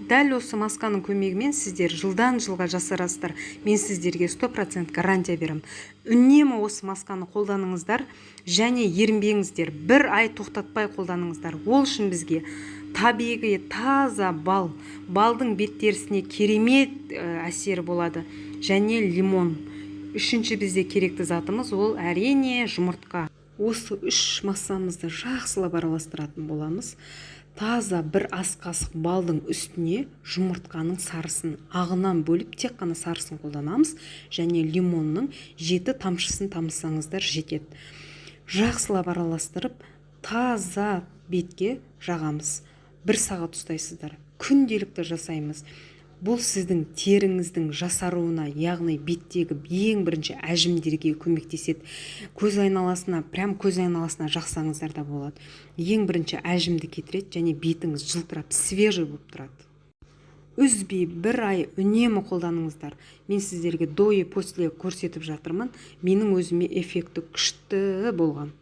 Дәл осы масканың көмегімен сіздер жылдан жылға жасарасыздар. Мен сіздерге 100% гарантия берем. Үнемі осы масканы қолданыңыздар және ерінбеңіздер. Бір ай тоқтатпай қолданыңыздар. Ол үшін бізге табиғи таза балдың бет терісіне керемет әсері болады. Және лимон. Үшінші бізде керекті затымыз ол әрине жұмыртқа. Осы үш массамызды жақсылап араластыратын боламыз. Таза бір ас қасық балдың үстіне жұмыртқаның сарысын ағынан бөліп тек қана сарысын қолданамыз және лимонның 7 тамшысын тамсаңыздар жетеді. Жақсылап араластырып таза бетке жағамыз. 1 сағат ұстайсыздар. Күнделікті жасаймыз. Бұл сіздің теріңіздің жасаруына, яғни беттегі ең бірінші әжімдерге көмектеседі. Көз айналасына жақсаңыздар да болады. Ең бірінші әжімді кетіреді және бетіңіз жылтырап, свежий болып тұрады. Үзбей 1 ай үнемі қолданыңыздар. Мен сіздерге до и после көрсетіп жатырмын. Менің өзіме эффекті күшті болған.